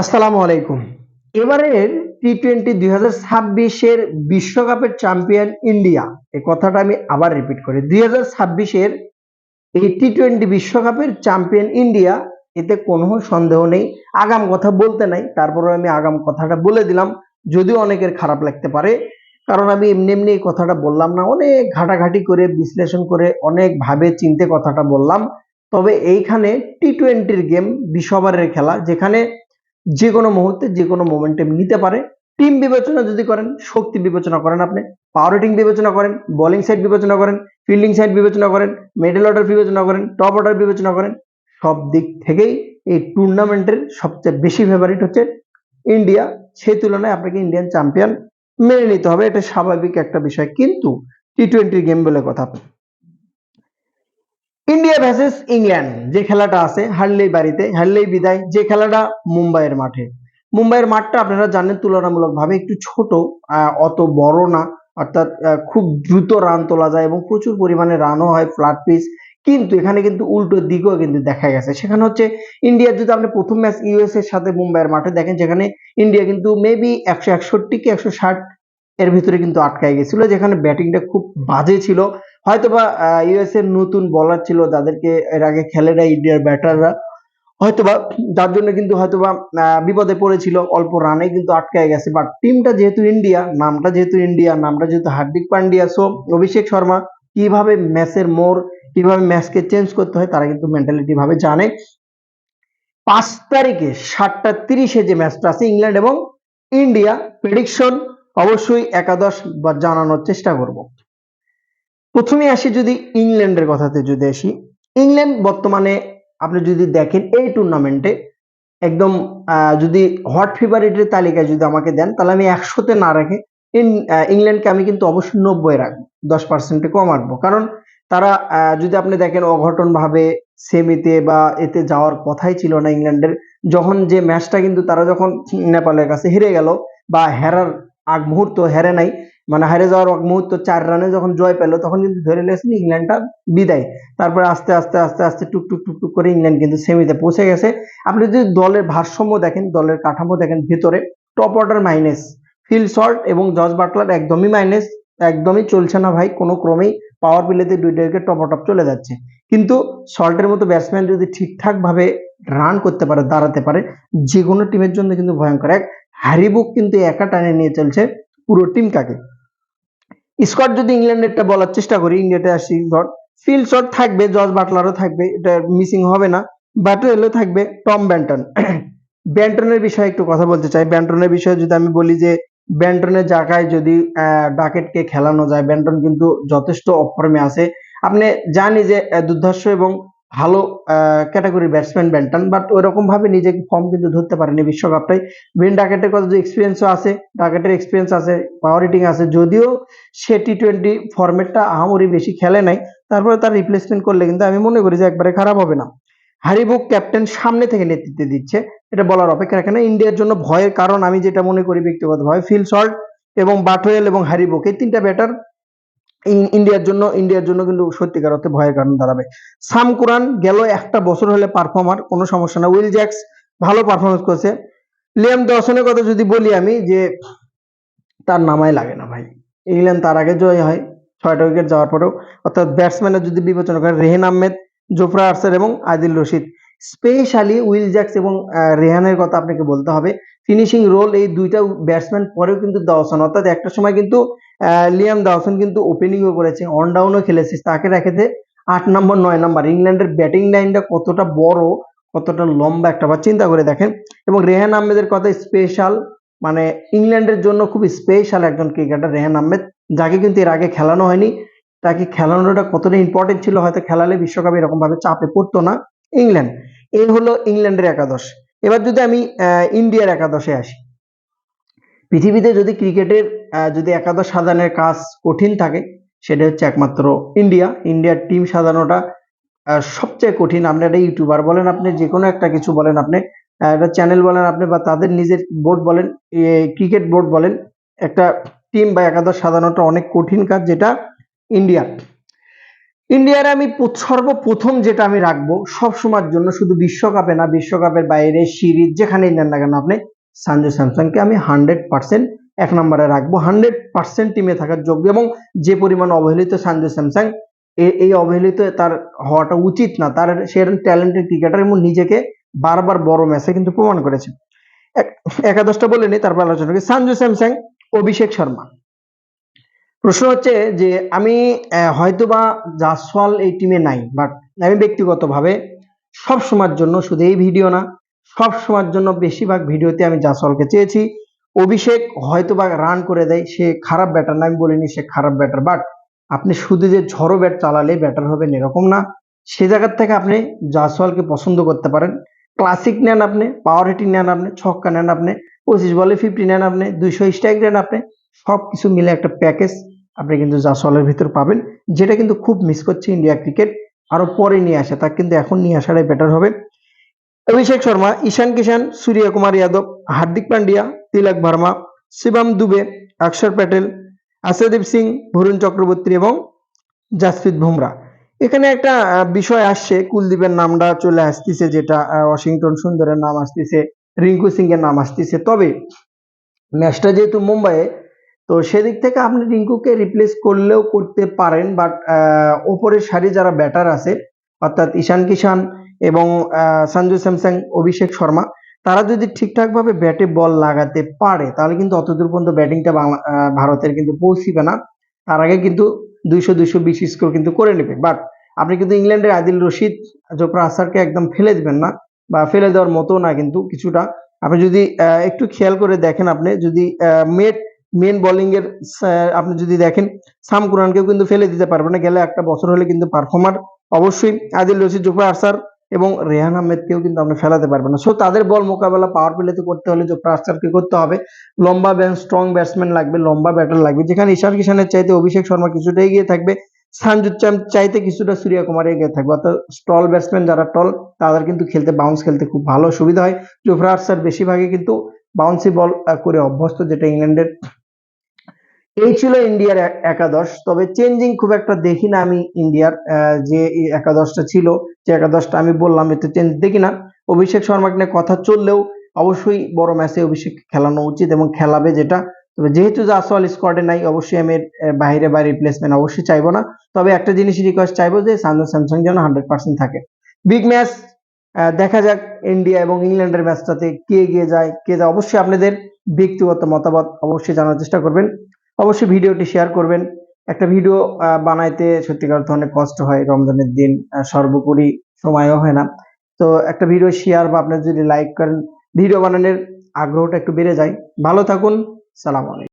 আসসালামু আলাইকুম। এবারের টি-টোয়েন্টি 2026-এর বিশ্বকাপের চ্যাম্পিয়ন ইন্ডিয়া। এই কথাটা আমি আবার রিপিট করি। 2026-এর এই টি-টোয়েন্টি বিশ্বকাপের চ্যাম্পিয়ন ইন্ডিয়া, এতে কোনো সন্দেহ নেই। আগাম কথা বলতে নাই, তারপরেও আমি আগাম কথাটা বলে দিলাম, যদিও অনেকের খারাপ লাগতে পারে। কারণ আমি এমনি এমনি এই কথাটা বললাম না, অনেক ঘাটাঘাটি করে বিশ্লেষণ করে অনেক ভাবে চিন্তে কথাটা বললাম। তবে এইখানে টি-টোয়েন্টির গেম, 20 ওভারের খেলা, যেখানে যে কোনো মুহূর্তে যে কোনো মোমেন্টাম নিতে পারে। টিম বিবেচনা যদি করেন, শক্তি বিবেচনা করেন, আপনি পাওয়ার হিটিং বিবেচনা করেন, বোলিং সাইড বিবেচনা করেন, ফিল্ডিং সাইড বিবেচনা করেন, মিডল অর্ডার বিবেচনা করেন, টপ অর্ডার বিবেচনা করেন, সব দিক থেকেই এই টুর্নামেন্টের সবচেয়ে বেশি ফেভারিট হচ্ছে ইন্ডিয়া। সেই তুলনায় আপনাকে ইন্ডিয়ান চ্যাম্পিয়ন মেনে নিতে হবে, এটা স্বাভাবিক একটা বিষয়। কিন্তু টি-টোয়েন্টির গেম বলে কথা, ইন্ডিয়া ভার্সেস ইংল্যান্ড যে খেলাটা আছে, হারলেই বাড়িতে হারলেই বিদায়, যে খেলাটা মুম্বাইয়ের মাঠে। মুম্বাইয়ের মাঠটা আপনারা জানেন তুলনামূলকভাবে একটু ছোট, অত বড় না। অর্থাৎ খুব দ্রুত রান তোলা যায় এবং প্রচুর পরিমাণে রানও হয়, ফ্ল্যাট পিচ। কিন্তু এখানে কিন্তু উল্টো দিকেও কিন্তু দেখা গেছে। সেখানে হচ্ছে ইন্ডিয়ার, যদি আপনি প্রথম ম্যাচ ইউএস এর সাথে মুম্বাইয়ের মাঠে দেখেন, যেখানে ইন্ডিয়া কিন্তু মেবি 161 কি 160 এর ভিতরে কিন্তু আটকায় গেছিল, যেখানে ব্যাটিংটা খুব বাজে ছিল। হয়তোবা ইউএস এর নতুন বলার ছিল, যাদেরকে এর আগে খেলে নাই ইন্ডিয়ার ব্যাটাররা, হয়তোবা যার জন্য কিন্তু হয়তোবা বিপদে পড়েছিল, অল্প রানে কিন্তু আটকায় গেছে। বাট টিমটা যেহেতু ইন্ডিয়া, নামটা যেহেতু ইন্ডিয়া, নামটা যেহেতু হার্দিক পান্ডিয়া, সো অভিষেক শর্মা কিভাবে ম্যাচের মোড়, কিভাবে ম্যাচকে চেঞ্জ করতে হয়, তারা কিন্তু মেন্টালিটি ভাবে জানে। 5 তারিখে 7:30-এ যে ম্যাচটা আছে ইংল্যান্ড এবং ইন্ডিয়া, প্রেডিকশন অবশ্যই একাদশ বা জানানোর চেষ্টা করব। প্রথমে আসি, যদি ইংল্যান্ডের কথাতে যদি আসি, ইংল্যান্ড বর্তমানে আপনি যদি দেখেন এই টুর্নামেন্টে একদম, যদি হট ফেভারিটের তালিকায় যদি আমাকে দেন, তাহলে আমি 100-তে না রেখে ইংল্যান্ডকে আমি কিন্তু অবশ্যই 90-এ রাখবো, 10% কম রাখবো। কারণ তারা, যদি আপনি দেখেন, অঘটন ভাবে সেমিতে বা এতে যাওয়ার কথাই ছিল না ইংল্যান্ডের। যখন যে ম্যাচটা কিন্তু তারা যখন নেপালের কাছে হেরে গেল, বা হেরার আগ মুহূর্ত, হেরে নাই মানে হারে যাওয়ার আগ মুহূর্ত 4 রানে যখন জয় পেল, তখন কিন্তু ধরে নিয়েছেন ইংল্যান্ডটা বিদায়। তারপরে আস্তে আস্তে আস্তে আস্তে টুকটুক টুকটুক করে ইংল্যান্ড কিন্তু সেমিতে পৌঁছে গেছে। আপনি যদি দলের ভারসাম্য দেখেন, দলের কাঠামো দেখেন, ভিতরে top order minus, Phil Salt এবং জস বাটলার একদমই মাইনাস, একদমই চলছে না ভাই, কোনো ক্রমেই। পাওয়ার প্লেতে দুইটা উইকেট টপ চলে যাচ্ছে। কিন্তু সল্টের মতো ব্যাটসম্যান যদি ঠিকঠাক ভাবে রান করতে পারে, দাঁড়াতে পারে, যে কোনো টিমের জন্য কিন্তু ভয়ঙ্কর। এক হ্যারি বুক কিন্তু একা টানে নিয়ে চলছে পুরো টিমটাকে। স্কট যদি ইংল্যান্ডেরটা বলার চেষ্টা করি, ইন্ডিয়াতে আসি, ধর ফিল শট থাকবে, জর্জ বাটলারও থাকবে, এটা মিসিং হবে না। ব্যাটেলও থাকবে, টম ব্যান্টন। ব্যান্টনের বিষয়ে একটু কথা বলতে চাই। ব্যান্টনের বিষয়ে যদি আমি বলি যে, ব্যান্টনের জায়গায় যদি ডাকেটকে খেলানো যায়, ব্যান্টন কিন্তু যথেষ্ট অফর্মে আছে। আপনি জানি যে দুর্ধর্ষ এবং ভালো ক্যাটাগরির ব্যাটসম্যান ব্যান্টন, বাট ওইরকম ভাবে নিজেকে ফর্ম কিন্তু ধরতে পারেনি বিশ্বকাপটাই। ভিন ডাকেটের কথা, যে এক্সপিরিয়েন্সও আছে, ডাকেটের এক্সপিরিয়েন্স আছে, পাওয়ার হিটিং আছে, যদিও সে টি-টোয়েন্টি ফরম্যাটটা আহামরি বেশি খেলে নাই, তারপরে তার রিপ্লেসমেন্ট করলে কিন্তু আমি মনে করি যে একবারে খারাপ হবে না। হ্যারি বুক ক্যাপ্টেন, সামনে থেকে নেতৃত্ব দিচ্ছে, এটা বলার অপেক্ষা রাখে না। ইন্ডিয়ার জন্য ভয়ের কারণ আমি যেটা মনে করি ব্যক্তিগতভাবে, ফিল শর্ট এবং বাটওয়েল এবং হ্যারি বুক, এই তিনটা ব্যাটার ইন্ডিয়ার জন্য কিন্তু সত্যিকার অর্থে ভয়ের কারণ দাঁড়াবে। সাম কুরান গেল একটা বছর হলে পারফর্মার, কোনো সমস্যা না। উইল জ্যাক্স ভালো পারফরমেন্স করেছে। লিয়াম ডসনের কথা যদি বলি আমি, যে তার নামাই লাগে না ভাই। ইংল্যান্ড তার আগে জয় হয় 6টা উইকেট যাওয়ার পরেও। অর্থাৎ ব্যাটসম্যানের যদি বিবেচনা করেন, রেহেন আহমেদ, জোফরা আর্চার এবং Adil Rashid, specially Will Jacks এবং রেহানের কথা আপনাকে বলতে হবে। ফিনিশিং রোল এই দুইটা ব্যাটসম্যান পরেও কিন্তু দাওসন, অর্থাৎ একটা সময় কিন্তু লিয়াম দাওসন কিন্তু ওপেনিংও করেছে, অন ডাউনও খেলেছে, তাকে রেখেছে 8 নম্বর 9 নম্বর। ইংল্যান্ডের ব্যাটিং লাইনটা কতটা বড়, কতটা লম্বা একটা বার চিন্তা করে দেখেন। এবং রেহান আহমেদের কথা স্পেশাল, মানে ইংল্যান্ডের জন্য খুব স্পেশাল একজন ক্রিকেটার রেহান আহমেদ, যাকে কিন্তু এর আগে খেলানো হয়নি। তাকে খেলানোটা কতটা ইম্পর্টেন্ট ছিল, হয়তো খেলালে বিশ্বকাপে এরকম ভাবে চাপে পড়তো না ইংল্যান্ড। এই হলো ইংল্যান্ডের একাদশ। এবার যদি আমি ইন্ডিয়ার একাদশে আসি, পৃথিবীতে যদি ক্রিকেটের যদি একাদশ সাজানোর কাজ কঠিন থাকে, সেটা হচ্ছে একমাত্র ইন্ডিয়ার টিম সাজানোটা সবচেয়ে কঠিন। আপনি একটা ইউটিউবার বলেন, আপনি যে কোনো একটা কিছু বলেন, আপনি একটা চ্যানেল বলেন, আপনি বা তাদের নিজের বোর্ড বলেন, ক্রিকেট বোর্ড বলেন, একটা টিম বা একাদশ সাজানোটা অনেক কঠিন কাজ, যেটা ইন্ডিয়া। ইন্ডিয়ার আমি সর্বপ্রথম যেটা আমি রাখবো সব সময়ের জন্য, শুধু বিশ্বকাপে না, বিশ্বকাপের বাইরে সিরিজ যেখানেই নেন না কেন আপনি, সঞ্জু স্যামসনকে আমি 100% এক নম্বরে রাখবো। 100% টিমে থাকার যোগ্য এবং যে পরিমাণ অবহেলিত সঞ্জু স্যামসন, এই অবহেলিত তার হওয়াটা উচিত না। তার সে ট্যালেন্টেড ক্রিকেটার এবং নিজেকে বারবার বড় ম্যাচে কিন্তু প্রমাণ করেছে। একাদশটা বলে নি, তারপর আলোচনা করি। সঞ্জু স্যামসন, অভিষেক শর্মা। প্রশ্ন হচ্ছে যে আমি হয়তোবা জাসওয়াল এই টিমে নাই, বাট আমি ব্যক্তিগতভাবে সব সময়ের জন্য, শুধু এই ভিডিও না, সব সময়ের জন্য বেশিরভাগ ভিডিওতে আমি জাসওয়ালকে চেয়েছি। অভিষেক হয়তোবা রান করে দেয়, সে খারাপ ব্যাটার না, আমি বলিনি সে খারাপ ব্যাটার, বাট আপনি শুধু যে ঝড়ো ব্যাট চালালে ব্যাটার হবেন এরকম না। সে জায়গার থেকে আপনি জাসওয়ালকে পছন্দ করতে পারেন। ক্লাসিক নেন আপনি, পাওয়ার হিটিং নেন আপনি, ছক্কা নেন আপনি, 25 বলে 50 নেন আপনি, 200 স্ট্রাইক নেন আপনি, সবকিছু মিলে একটা প্যাকেজ আপনি কিন্তু জাসওয়ালের ভিতর পাবেন, যেটা কিন্তু খুব মিস করছে ইন্ডিয়া ক্রিকেট। আরো পরে নিয়ে আসে, তা কিন্তু এখন নিয়ে আসাটাই বেটার হবে। অভিষেক শর্মা, ঈশান কিষান, সূর্য কুমার যাদব, হার্দিক পান্ডিয়া, তিলক ভার্মা, শিবম দুবে, অক্ষর প্যাটেল, আশাদীপ সিং, বরুণ চক্রবর্তী এবং জাসপ্রীত বুমরা। এখানে একটা বিষয় আসছে, কুলদীপের নামটা চলে আসতেছে, যেটা ওয়াশিংটন সুন্দরের নাম আসতেছে, রিঙ্কু সিং এর নাম আসতেছে। তবে ম্যাচটা যেহেতু মুম্বাইয়ে, তো সেদিক থেকে আপনি রিঙ্কুকে রিপ্লেস করলেও করতে পারেন, বাট ওপরের সারি যারা ব্যাটার আছে, অর্থাৎ ঈশান কিষান এবং সঞ্জু স্যামসন, অভিষেক শর্মা, তারা যদি ঠিকঠাক ভাবে ব্যাটে বল লাগাতে পারে তাহলে কিন্তু অতদূর পর্যন্ত ব্যাটিংটা ভারতের কিন্তু পৌঁছিবে না। তার আগে কিন্তু 200-220 স্কোর কিন্তু করে নেবে। বাট আপনি কিন্তু ইংল্যান্ডের আদিল রশিদ, জোফরা আর্চারকে একদম ফেলে দিবেন না, বা ফেলে দেওয়ার মতো না কিন্তু কিছুটা। আপনি যদি একটু খেয়াল করে দেখেন, আপনি যদি মেন বোলিং এর আপনি যদি দেখেন, সাম কুরআনকেও কিন্তু ফেলে দিতে পারবে না, গেলে একটা বছর হলে কিন্তু পারফর্মার অবশ্যই আদিল রশিদ, জোফরা আর্চার এবং রেহান আহমেদকেও কিন্তু আপনি ফেলাতে পারবেন না। সো তাদের বল মোকাবেলা পাওয়ার প্লেতে করতে হলে জোফরা আর্চারকে করতে হবে। লম্বা স্ট্রং ব্যাটসম্যান লাগবে, লম্বা ব্যাটার লাগবে, যেখানে ঈশান কিষানের চাইতে অভিষেক শর্মা কিছুটা এগিয়ে থাকবে, সঞ্জু চাইতে কিছুটা সূর্য কুমার এগিয়ে থাকবে। অর্থাৎ টল ব্যাটসম্যান যারা টল, তাদের কিন্তু খেলতে, বাউন্স খেলতে খুব ভালো সুবিধা হয়। জোফরা আর্চার বেশিরভাগই কিন্তু বাউন্সি বল করে অভ্যস্ত, যেটা ইংল্যান্ডের। এই ছিল ইন্ডিয়ার একাদশ। তবে চেঞ্জিং খুব একটা দেখি না আমি ইন্ডিয়ার, যে একাদশটা ছিল, যে একাদশটা আমি বললাম, এতে চেঞ্জ দেখি না। অভিষেক শর্মাকে নিয়ে কথা চললেও অবশ্যই বড় ম্যাচে অভিষেক খেলানো উচিত এবং খেলাবে, যেটা। তবে যেহেতু জাসওয়াল স্কোয়াডে নাই, অবশ্যই আমি বাইরে বা রিপ্লেসমেন্ট অবশ্যই চাইবো না। তবে একটা জিনিস রিকোয়েস্ট চাইবো যে সঞ্জু স্যামসন যেন 100% থাকে। বিগ ম্যাচ, দেখা যাক ইন্ডিয়া এবং ইংল্যান্ডের ম্যাচটাতে কে এগিয়ে যায়, কে যায়। অবশ্যই আপনাদের ব্যক্তিগত মতামত অবশ্যই জানার চেষ্টা করবেন। অবশ্যই ভিডিওটি শেয়ার করবেন। একটা ভিডিও বানাইতে সত্যিকার অর্থে অনেক কষ্ট হয়, রমজানের দিন, সর্বোপরি সময়ও হয় না। তো একটা ভিডিও শেয়ার বা আপনার যদি লাইক করেন, ভিডিও বানানোর আগ্রহটা একটু বেড়ে যায়। ভালো থাকুন, সালাম আলাইকুম।